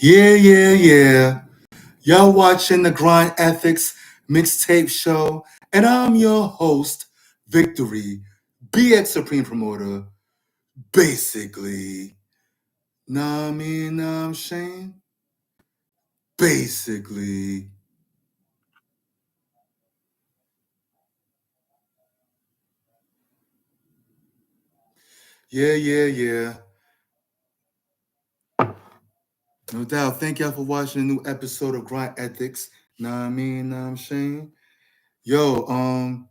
Yeah. Y'all watching the Grind Ethics mixtape show, and I'm your host, Viktory BX Supreme Promoter. Basically, nah, me, nah, I'm Shane. Basically, yeah. No doubt. Thank y'all for watching a new episode of Grind Ethics. Nah, me, nah, I'm Shane. Yo,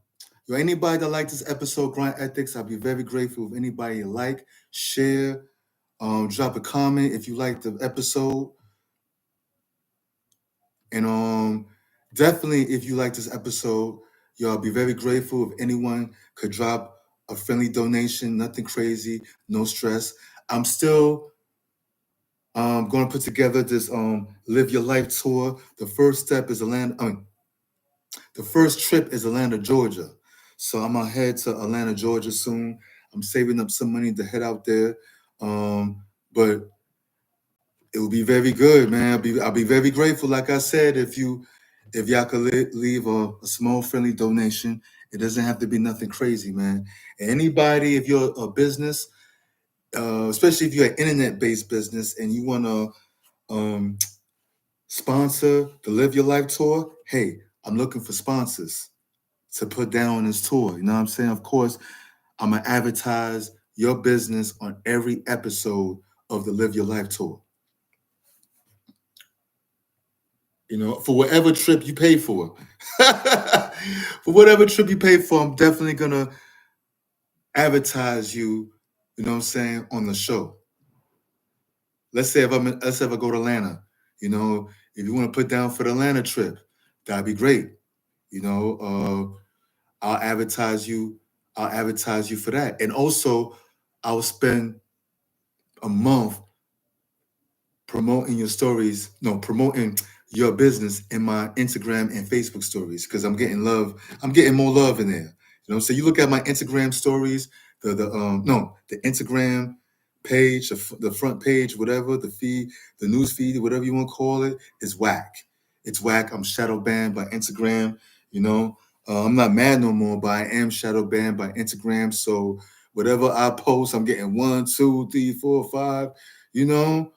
anybody that like this episode, Grind Ethics, I'll be very grateful if anybody you like, share, drop a comment if you like the episode. And definitely if you like this episode, y'all be very grateful if anyone could drop a friendly donation, nothing crazy, no stress. I'm still going to put together this Live Your Life tour. The first step is the first trip is Atlanta, Georgia. So I'm gonna head to Atlanta, Georgia soon. I'm saving up some money to head out there. But it will be very good, man. I'll be very grateful. Like I said, if y'all could leave a small friendly donation, it doesn't have to be nothing crazy, man. And anybody, if you're a business, especially if you're an internet-based business and you want to sponsor the Live Your Life tour, hey, I'm looking for sponsors to put down on this tour. You know what I'm saying? Of course, I'm gonna advertise your business on every episode of the Live Your Life tour. You know, for whatever trip you pay for. For whatever trip you pay for, I'm definitely gonna advertise you, you know what I'm saying, on the show. Let's say if I go to Atlanta, you know, if you want to put down for the Atlanta trip, that'd be great. You know, I'll advertise you, I'll advertise you for that. And also I'll spend a month promoting your stories, no, promoting your business in my Instagram and Facebook stories because I'm getting love. I'm getting more love in there. You know, so you look at my Instagram stories, the Instagram page, the front page, whatever, the feed, the news feed, whatever you want to call it, is whack. It's whack. I'm shadow banned by Instagram. You know, I'm not mad no more, but I am shadow banned by Instagram. So whatever I post, I'm getting one, two, three, four, five. You know,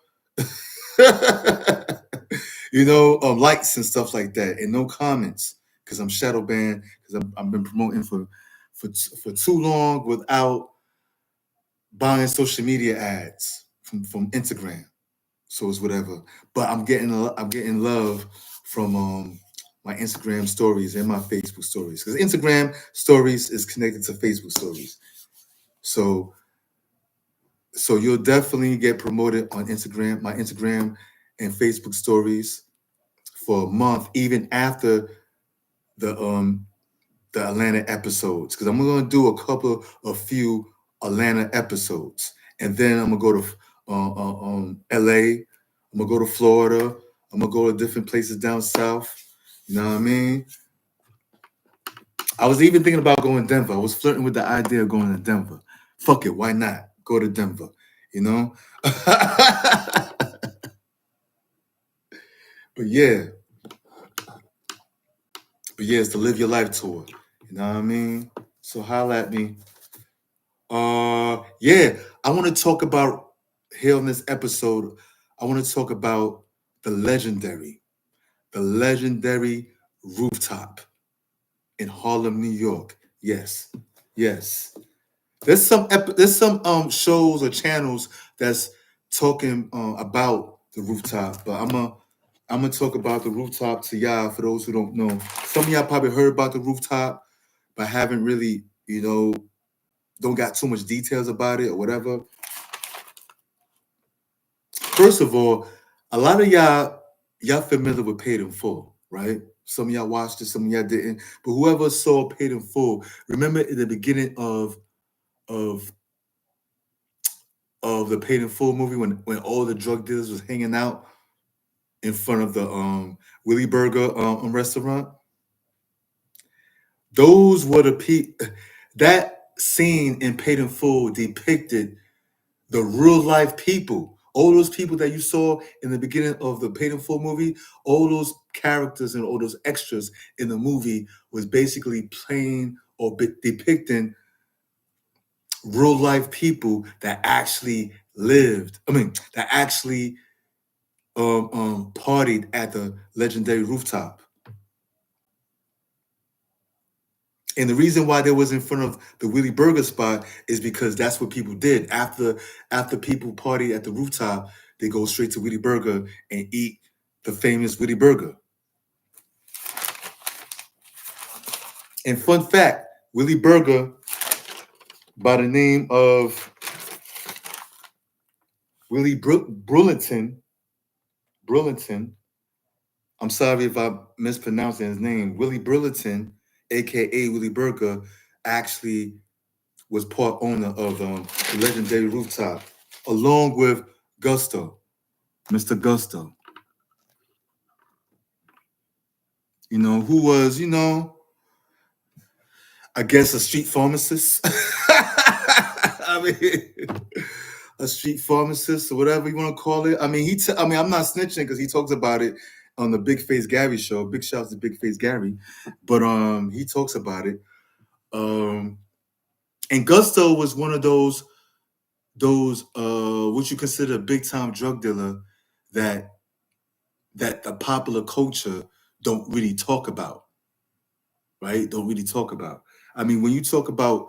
likes and stuff like that, and no comments because I'm shadow banned because I've been promoting for too long without buying social media ads from Instagram. So it's whatever. But I'm getting love from my Instagram stories and my Facebook stories because Instagram stories is connected to Facebook stories. So you'll definitely get promoted on Instagram, my Instagram and Facebook stories for a month, even after the um the Atlanta episodes, because I'm gonna do a few Atlanta episodes, and then I'm gonna go to LA. I'm gonna go to Florida. I'm gonna go to different places down south. You know what I mean? I was even thinking about going to Denver. I was flirting with the idea of going to Denver. Fuck it, why not go to Denver? You know. But yeah, it's the Live Your Life tour. You know what I mean? So holla at me. Yeah, I want to talk about here on this episode. I want to talk about the the legendary rooftop in Harlem, New York. Yes. There's some shows or channels that's talking about the rooftop, but I'm gonna talk about the rooftop to y'all for those who don't know. Some of y'all probably heard about the rooftop, but haven't really, don't got too much details about it or whatever. First of all, a lot of y'all familiar with Paid in Full, right? Some of y'all watched it, some of y'all didn't. But whoever saw Paid in Full, remember in the beginning of the Paid in Full movie when all the drug dealers was hanging out in front of the Willie Burger restaurant. Those were the that scene in Paid in Full depicted the real life people All those people that you saw in the beginning of the Paid in Full movie, all those characters and all those extras in the movie was basically playing or depicting real life people that actually lived. I mean, that actually partied at the legendary rooftop. And the reason why they was in front of the Willie Burger spot is because that's what people did. After people party at the rooftop, they go straight to Willie Burger and eat the famous Willie Burger. And fun fact, Willie Burger, by the name of Willie Burlington, I'm sorry if I'm mispronouncing his name, Willie Burlington, aka Willie Burger, actually was part owner of the legendary rooftop, along with Gusto, Mr. Gusto. Who was, I guess a street pharmacist. I mean, a street pharmacist or whatever you want to call it. I mean, I'm not snitching because he talks about it on the Big Face Gary show. Big shouts to Big Face Gary, but he talks about it. And Gusto was one of those what you consider a big time drug dealer that the popular culture don't really talk about, right? Don't really talk about. I mean, when you talk about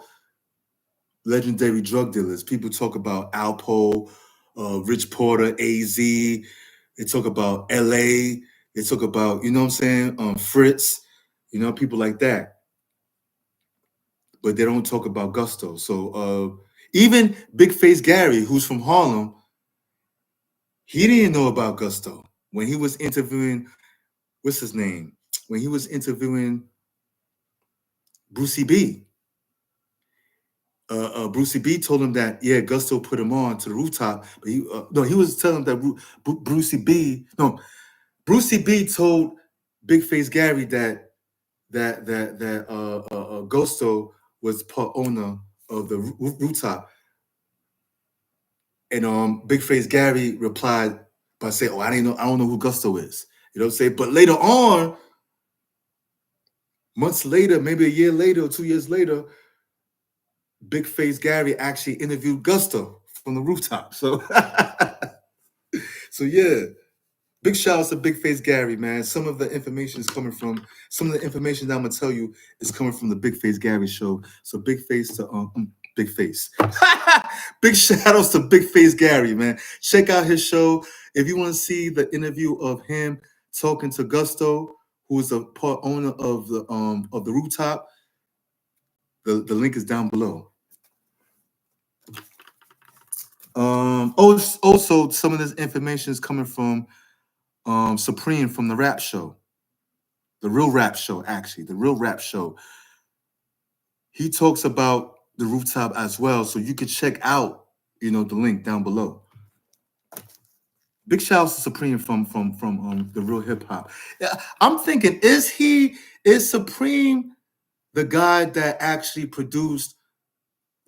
legendary drug dealers, people talk about Alpo, Rich Porter, AZ. They talk about LA. They talk about, you know what I'm saying, Fritz, people like that. But they don't talk about Gusto. So even Big Face Gary, who's from Harlem, he didn't know about Gusto when he was interviewing, what's his name? When he was interviewing Brucey B. Brucey B told him that, yeah, Gusto put him on to the rooftop, but he was telling him that Brucey B told Big Face Gary that Gusto was part owner of the rooftop, and Big Face Gary replied by saying, "Oh, I don't know who Gusto is." You know what I'm saying? But later on, months later, maybe a year later or 2 years later, Big Face Gary actually interviewed Gusto from the rooftop. So, so yeah, big shout out to Big Face Gary, man. Some of the information that I'm gonna tell you is coming from the Big Face Gary show. So big face to Big Face. Big shout outs to Big Face Gary, man. Check out his show. If you want to see the interview of him talking to Gusto, who is a part owner of the rooftop, the link is down below. Also, some of this information is coming from Supreme from the rap show. The real rap show, actually. The real rap show. He talks about the rooftop as well. So you can check out, the link down below. Big shout out to Supreme from the real hip hop. Yeah, I'm thinking, is Supreme the guy that actually produced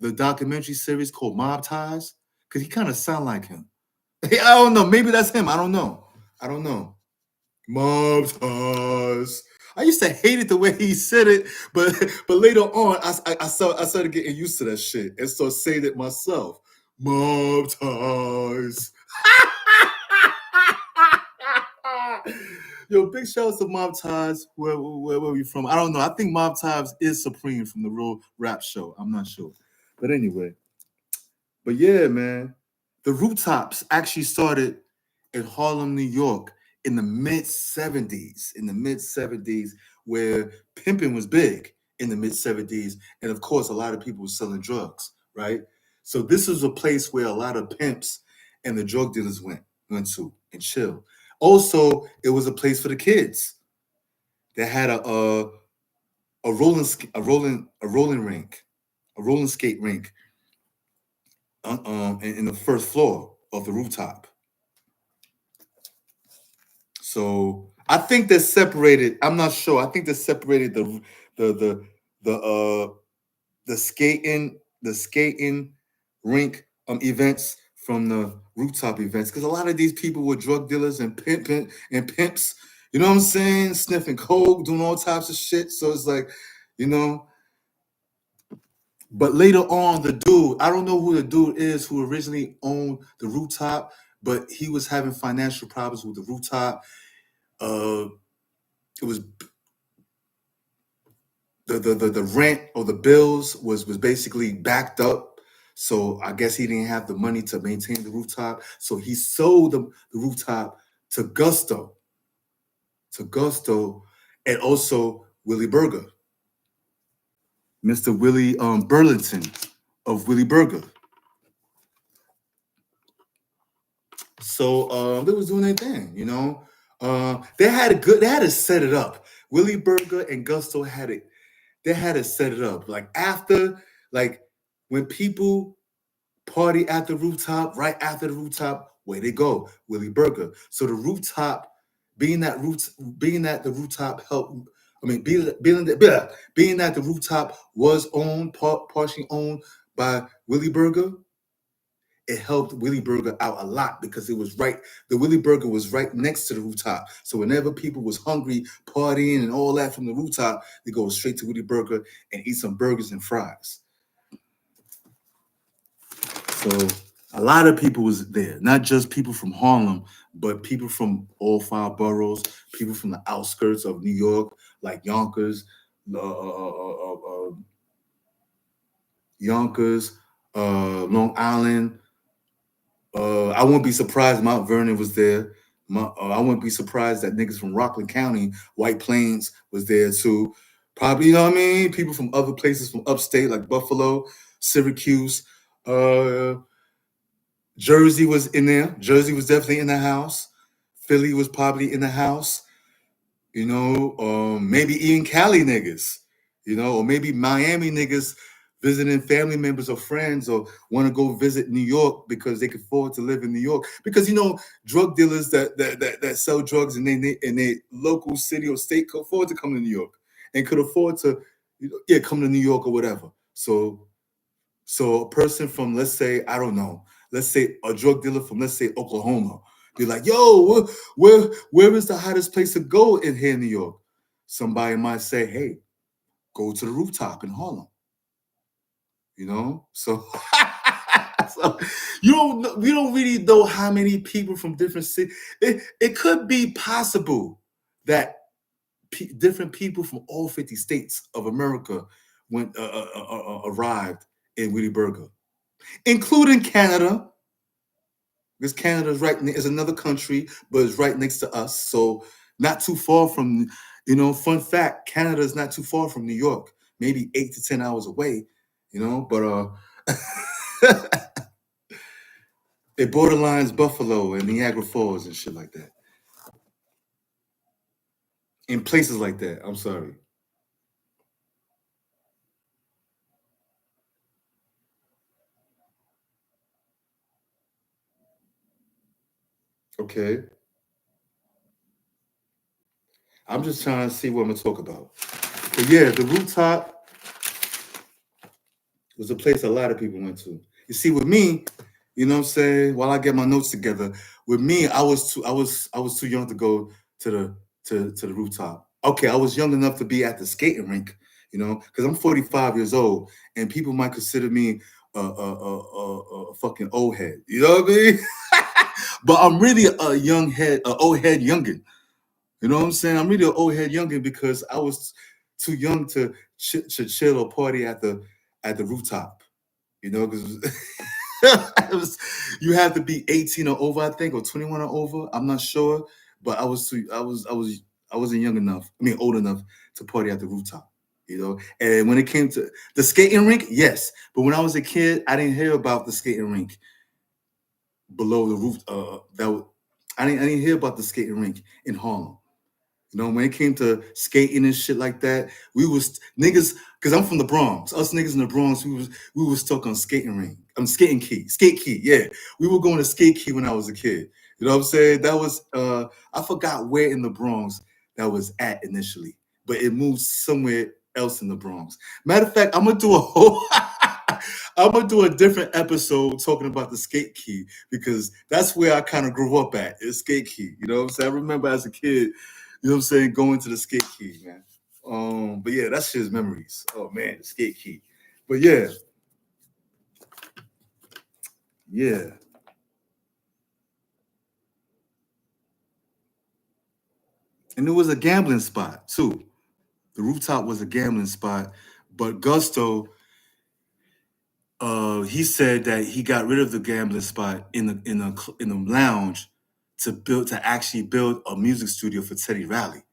the documentary series called Mob Ties? Because he kind of sound like him. I don't know. Maybe that's him. I don't know. Mob Ties. I used to hate it the way he said it, but later on, I started getting used to that shit and started saying it myself. Mob Ties. Yo, big shout out to Mob Ties. Where are we from? I don't know. I think Mob Ties is Supreme from the real rap show. I'm not sure. But anyway. But yeah, man. The rooftops actually started in Harlem, New York in the mid 70s, where pimping was big in the mid 70s. And of course, a lot of people were selling drugs, right? So this was a place where a lot of pimps and the drug dealers went to and chill. Also, it was a place for the kids. They had a rolling skate rink in the first floor of the rooftop. So I think they're separated. I'm not sure. I think they separated the skating rink events from the rooftop events because a lot of these people were drug dealers and pimps. You know what I'm saying? Sniffing coke, doing all types of shit. So it's like, you know. But later on, the dude, I don't know who the dude is who originally owned the rooftop, but he was having financial problems with the rooftop. Uh, it was the rent or the bills was basically backed up. So I guess he didn't have the money to maintain the rooftop. So he sold the rooftop to Gusto, and also Willie Burger, Mr. Willie Burlington of Willie Burger. So they was doing their thing, you know. They had to set it up. Willie Burger and Gusto they had to set it up. Like after, like when people party at the rooftop, right after the rooftop, where they go, Willie Burger. So the rooftop, being that the rooftop helped. I mean, being that the rooftop was partially owned by Willie Burger, it helped Willie Burger out a lot because it was right. The Willie Burger was right next to the rooftop. So whenever people was hungry, partying and all that from the rooftop, they go straight to Willie Burger and eat some burgers and fries. So a lot of people was there, not just people from Harlem, but people from all five boroughs, people from the outskirts of New York, like Yonkers, Long Island. I wouldn't be surprised Mount Vernon was there. I wouldn't be surprised that niggas from Rockland County, White Plains was there too. Probably, you know what I mean? People from other places from upstate like Buffalo, Syracuse, Jersey was in there. Jersey was definitely in the house. Philly was probably in the house. You know, maybe even Cali niggas. You know, or maybe Miami niggas visiting family members or friends, or want to go visit New York because they can afford to live in New York. Because you know, drug dealers that sell drugs in their local city or state could afford to come to New York and could afford to, come to New York or whatever. So a person from, let's say, I don't know, let's say a drug dealer from, let's say, Oklahoma, be like, yo, where is the hottest place to go in here in New York? Somebody might say, hey, go to the rooftop in Harlem. You know? So, so we don't really know how many people from different cities. It could be possible that different people from all 50 states of America arrived in Willie Burger, including Canada, because Canada is another country, but it's right next to us. So not too far from, fun fact, Canada is not too far from New York, maybe 8 to 10 hours away, but it borderlines Buffalo and Niagara Falls and shit like that. In places like that, I'm sorry. Okay. I'm just trying to see what I'm gonna talk about. But yeah, the rooftop was a place a lot of people went to. You see, with me, you know what I'm saying, while I get my notes together, with me, I was too young to go to the rooftop. Okay, I was young enough to be at the skating rink, because I'm 45 years old, and people might consider me a fucking old head. You know what I mean? But I'm really a young head, an old head youngin. You know what I'm saying? I'm really an old head youngin because I was too young to chill or party at the rooftop. Because you have to be 18 or over, I think, or 21 or over. I'm not sure, but I wasn't young enough. I mean, old enough to party at the rooftop. And when it came to the skating rink, yes. But when I was a kid, I didn't hear about the skating rink below the roof. I didn't hear about the skating rink in Harlem. When it came to skating and shit like that, we was niggas, because I'm from the Bronx. Us niggas in the Bronx, we was stuck on skating ring. Skate key, yeah. We were going to skate key when I was a kid. You know what I'm saying? That was I forgot where in the Bronx that was at initially, but it moved somewhere else in the Bronx. Matter of fact, I'm gonna do a whole I'm gonna do a different episode talking about the skate key because that's where I kind of grew up at. Is skate key. You know what I'm saying? I remember as a kid, you know what I'm saying, going to the skate key, man. But yeah, that's just memories. Oh man, the skate key. But yeah, yeah. And it was a gambling spot too. The rooftop was a gambling spot, but Gusto, he said that he got rid of the gambling spot in the lounge to actually build a music studio for Teddy Riley.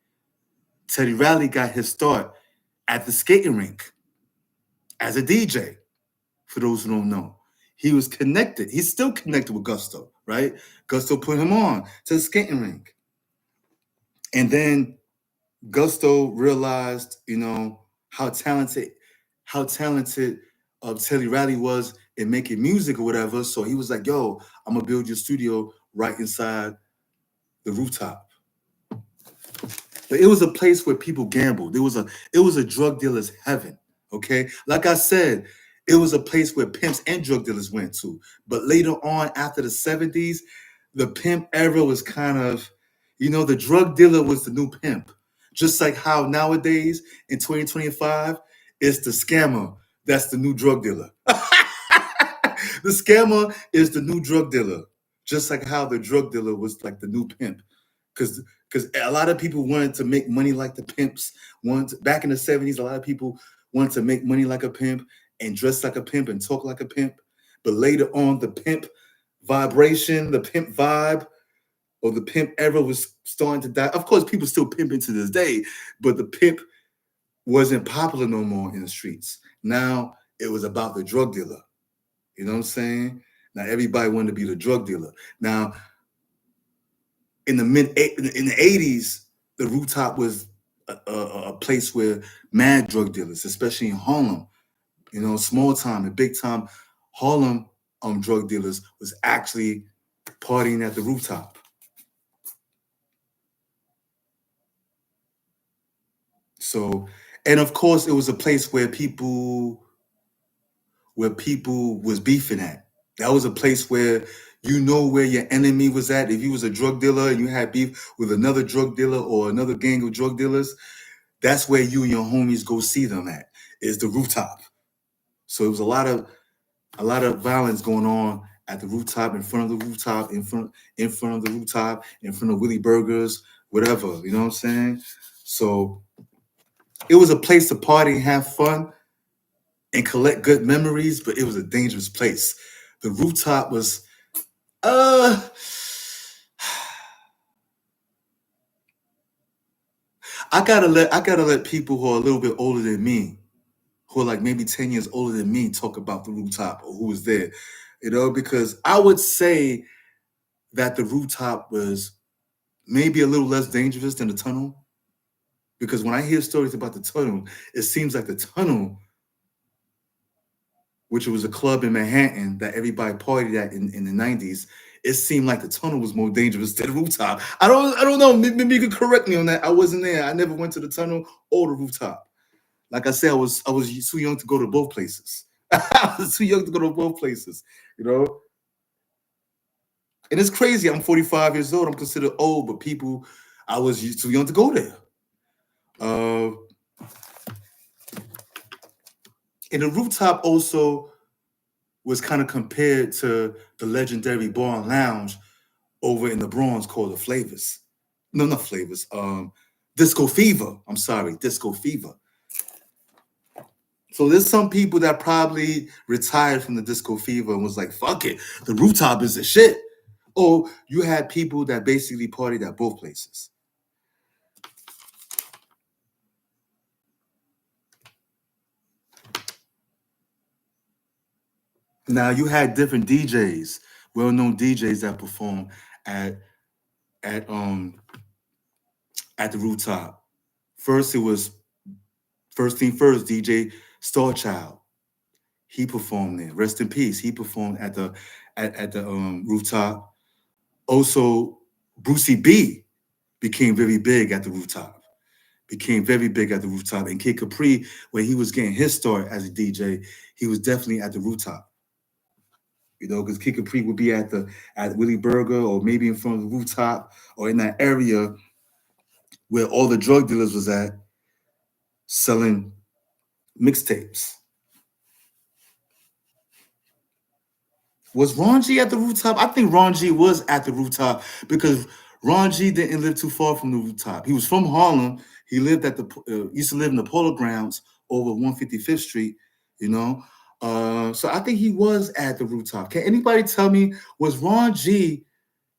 Teddy Riley got his start at the skating rink as a DJ. For those who don't know, he was connected. He's still connected with Gusto, right? Gusto put him on to the skating rink, and then Gusto realized, how talented, how talented Teddy Riley was in making music or whatever. So he was like, "Yo, I'm gonna build your studio right inside the rooftop." But it was a place where people gambled. It was a drug dealer's heaven. Okay, like I said, it was a place where pimps and drug dealers went to. But later on, after the '70s, the pimp era was kind of, the drug dealer was the new pimp. Just like how nowadays in 2025, it's the scammer that's the new drug dealer. The scammer is the new drug dealer. Just like how the drug dealer was like the new pimp. Because a lot of people wanted to make money like the pimps. Back in the '70s, a lot of people wanted to make money like a pimp and dress like a pimp and talk like a pimp. But later on, the pimp vibration, the pimp vibe, or the pimp era was starting to die. Of course, people still pimping to this day, but the pimp wasn't popular no more in the streets. Now it was about the drug dealer. You know what I'm saying? Now everybody wanted to be the drug dealer. Now in the '80s, the rooftop was a place where mad drug dealers, especially in Harlem, small time and big time Harlem drug dealers was actually partying at the rooftop. So, and of course, it was a place where people was beefing at. That was a place where where your enemy was at. If you was a drug dealer and you had beef with another drug dealer or another gang of drug dealers, that's where you and your homies go see them at, is the rooftop. So it was a lot of violence going on at the rooftop, in front of the rooftop, in front of the rooftop, in front of Willie Burgers, whatever. You know what I'm saying? So it was a place to party and have fun and collect good memories, but it was a dangerous place. The rooftop was uh I gotta let people who are a little bit older than me, who are like maybe 10 years older than me, talk about the rooftop or who was there. Because I would say that the rooftop was maybe a little less dangerous than the tunnel. Because when I hear stories about the tunnel, it seems like the tunnel, which was a club in Manhattan that everybody partied at in the '90s, it seemed like the tunnel was more dangerous than the rooftop. I don't know. Maybe you could correct me on that. I wasn't there. I never went to the tunnel or the rooftop. Like I said, I was too young to go to both places. I was too young to go to both places. You know, and it's crazy. I'm 45 years old. I'm considered old, but people, I was too young to go there. Uh, and the rooftop also was kind of compared to the legendary bar and lounge over in the Bronx called the Flavors. No, not Flavors. Disco Fever. I'm sorry, Disco Fever. So there's some people that probably retired from the Disco Fever and was like, "Fuck it, the rooftop is the shit." Or you had people that basically partied at both places. Now you had different DJs, well-known DJs that perform at at um at the rooftop. First, it was first thing first, DJ Starchild. He performed there. Rest in peace. He performed at the rooftop. Also, Brucey B became very big at the rooftop. became very big at the rooftop. And Kid Capri, when he was getting his start as a DJ, he was definitely at the rooftop. You know, because Kid Capri would be at Willie Burger or maybe in front of the rooftop or in that area where all the drug dealers was at selling mixtapes. Was Ron G at the rooftop? I think Ron G was at the rooftop because Ron G didn't live too far from the rooftop. He was from Harlem. He lived at the used to live in the Polo Grounds over 155th Street. You know, so I think he was at the rooftop. Can anybody tell me, was Ron G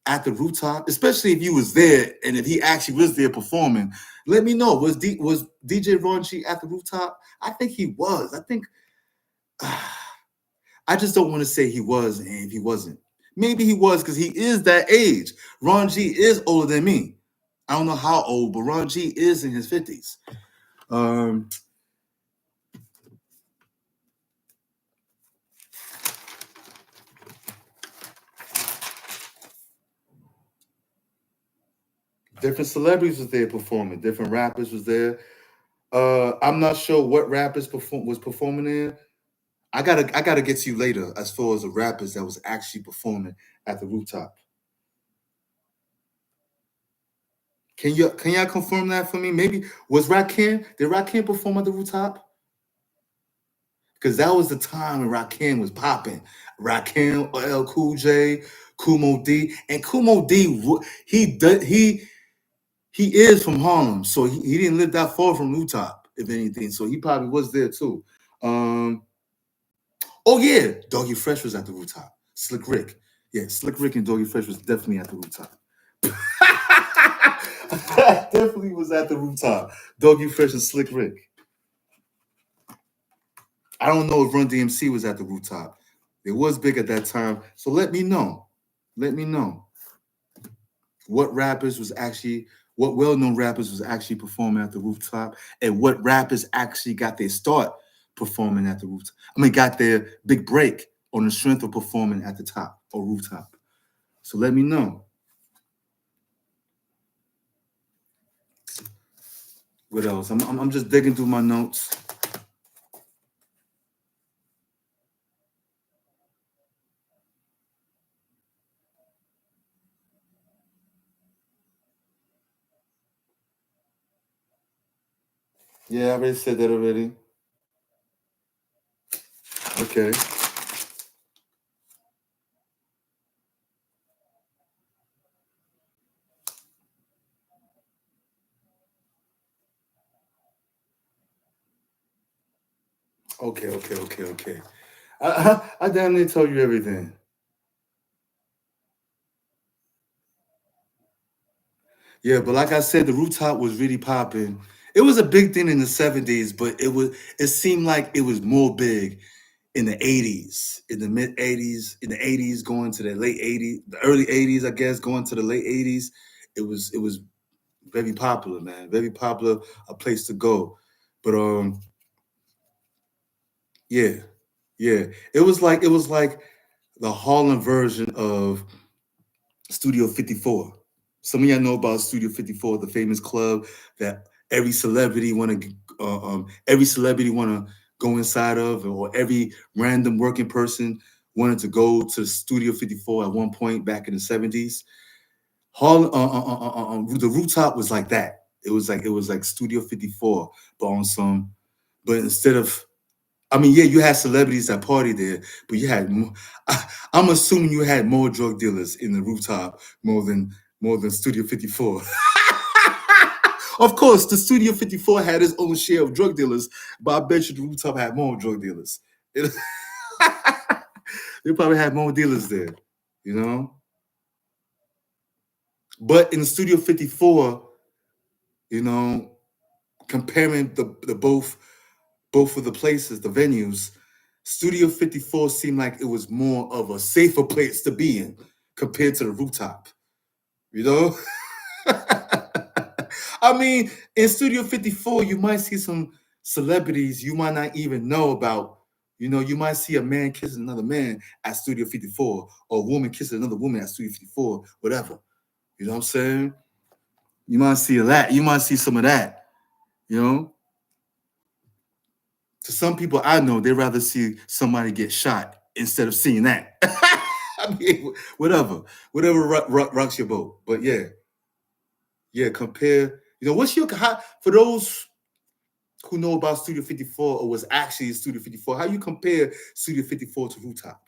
at the rooftop? Especially if you was there and if he actually was there performing, let me know. Was DJ Ron G at the rooftop? I think he was. I think. I just don't want to say he was and he wasn't. Maybe he was because he is that age. Ron G is older than me. I don't know how old, but Ron G is in his 50s. Different celebrities was there performing. Different rappers was there. I'm not sure what rappers was performing there. I gotta get to you later as far as the rappers that was actually performing at the rooftop. Can y'all confirm that for me? Maybe was Rakim, did Rakim perform at the rooftop? Because that was the time when Rakim was popping. Rakim, L Cool J, Kumo D, and Kumo D, he is from Harlem, so he didn't live that far from Rooftop, if anything. So he probably was there too. Um, oh yeah, Doggy Fresh was at the Rooftop. Slick Rick, yeah, Slick Rick and Doggy Fresh was definitely at the Rooftop. Definitely was at the Rooftop. Doggy Fresh and Slick Rick. I don't know if Run DMC was at the Rooftop. It was big at that time. So let me know. Let me know what rappers was actually, what well-known rappers was actually performing at the rooftop, and what rappers actually got their start performing at the rooftop. I mean, got their big break on the strength of performing at the top or rooftop. So let me know. What else? I'm just digging through my notes. Yeah, I already said that already. Okay. Okay. I damn near told you everything. Yeah, but like I said, the rooftop was really popping. It was a big thing in the 70s, but it seemed like it was more big in the 80s, in the mid 80s, in the 80s going to the late 80s, the early 80s, I guess, going to the late 80s. It was very popular, man. Very popular, a place to go. But yeah, yeah. It was like the Harlem version of Studio 54. Some of y'all know about Studio 54, the famous club that every celebrity want to go inside of, or every random working person wanted to go to Studio 54 at one point back in the 70s. The rooftop was like that. It was like Studio 54, but on some, but instead of, I mean, yeah, you had celebrities that party there, but you had, I'm assuming you had more drug dealers in the rooftop more than Studio 54. Of course, the Studio 54 had its own share of drug dealers, but I bet you the rooftop had more drug dealers. They probably had more dealers there, you know? But in Studio 54, you know, comparing the both of the places, the venues, Studio 54 seemed like it was more of a safer place to be in compared to the rooftop, you know? I mean, in Studio 54, you might see some celebrities you might not even know about. You know, you might see a man kissing another man at Studio 54, or a woman kissing another woman at Studio 54, whatever. You know what I'm saying? You might see that. You might see some of that. You know, to some people I know, they'd rather see somebody get shot instead of seeing that. I mean, whatever rocks your boat. But yeah, compare. You know, what's your for those who know about Studio 54 or was actually in Studio 54? How you compare Studio 54 to Rooftop?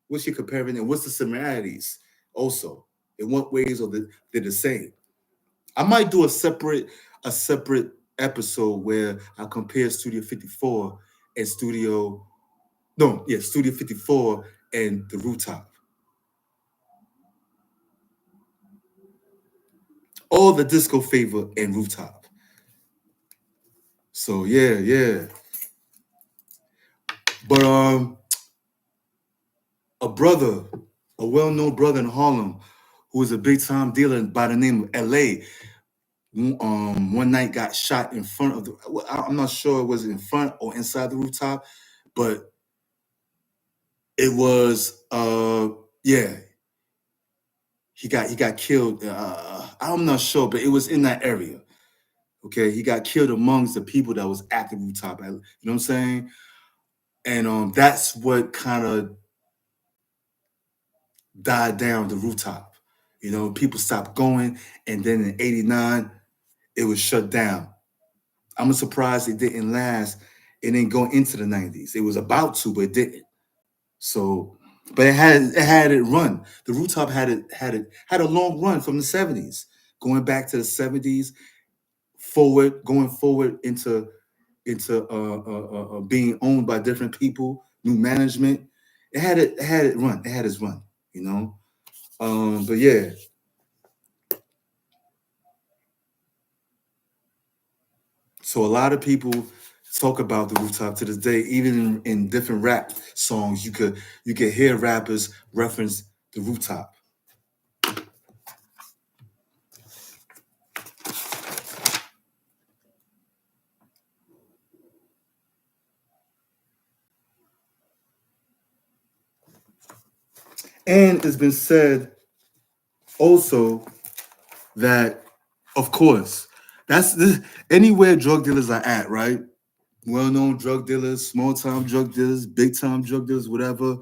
What's your comparing and what's the similarities also? In what ways are they're the same? I might do a separate episode where I compare Studio 54 and Studio 54 and the Rooftop. All the disco favor and Rooftop. So yeah. But a brother, a well-known brother in Harlem, who was a big-time dealer by the name of LA, one night got shot in front of the. I'm not sure it was in front or inside the Rooftop, but it was yeah. He got killed. I'm not sure, but it was in that area. Okay, he got killed amongst the people that was at the Rooftop. You know what I'm saying? And that's what kind of died down the Rooftop. You know, people stopped going, and then in '89, it was shut down. I'm surprised it didn't last. It didn't go into the '90s. It was about to, but it didn't. So, but it had it run. The Rooftop had a long run from the '70s, going back to the '70s, going forward into being owned by different people, new management. It had it run. It had its run. You know. But yeah, so a lot of people talk about the Rooftop to this day. Even in different rap songs, you could hear rappers reference the Rooftop. And it's been said also that, of course, that's anywhere drug dealers are at, right? Well-known drug dealers, small-time drug dealers, big-time drug dealers, whatever.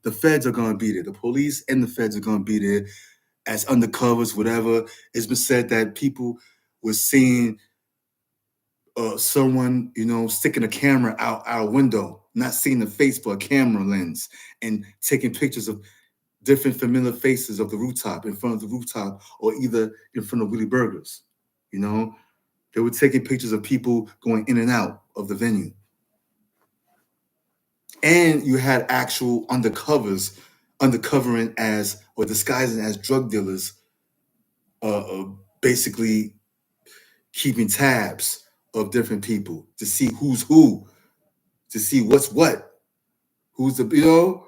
The feds are gonna be there. The police and the feds are gonna be there as undercovers, whatever. It's been said that people were seeing someone, sticking a camera out our window, not seeing the face but a camera lens, and taking pictures of different familiar faces of the Rooftop, in front of the Rooftop, or either in front of Willie Burgers. You know, they were taking pictures of people going in and out of the venue. And you had actual undercovers undercovering as or disguising as drug dealers, basically keeping tabs of different people to see who's who, to see what's what, who's the.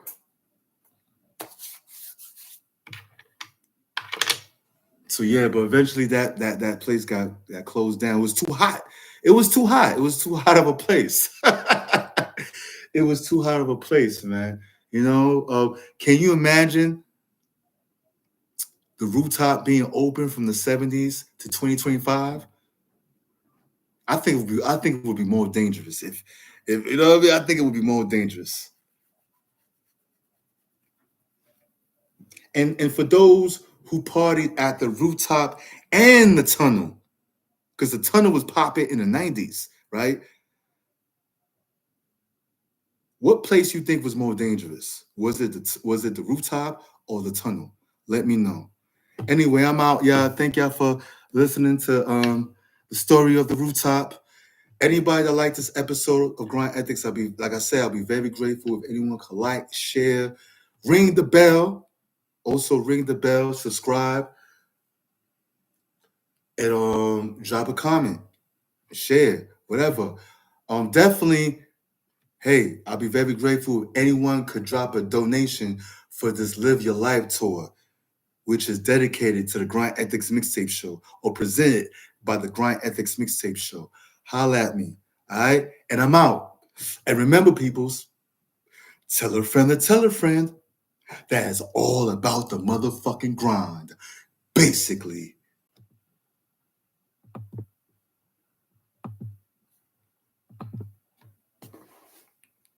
So yeah, but eventually that place got closed down. It was too hot. It was too hot. It was too hot of a place. It was too hot of a place, man. Can you imagine the Rooftop being open from the '70s to 2025? I think it would be more dangerous if you know what I mean. I think it would be more dangerous. And for those who partied at the Rooftop and the Tunnel, because the Tunnel was popping in the '90s, right? What place you think was more dangerous? Was it the Rooftop or the Tunnel? Let me know. Anyway, I'm out, y'all. Thank y'all for listening to the story of the Rooftop. Anybody that liked this episode of Grind Ethics, I'll be very grateful if anyone could like, share, ring the bell. Also ring the bell, subscribe, and drop a comment, share, whatever. Definitely, hey, I'll be very grateful if anyone could drop a donation for this Live Your Life tour, which is dedicated to the Grind Ethics Mixtape Show or presented by the Grind Ethics Mixtape Show. Holla at me, all right? And I'm out. And remember, peoples, tell a friend to tell a friend that is all about the motherfucking grind, basically.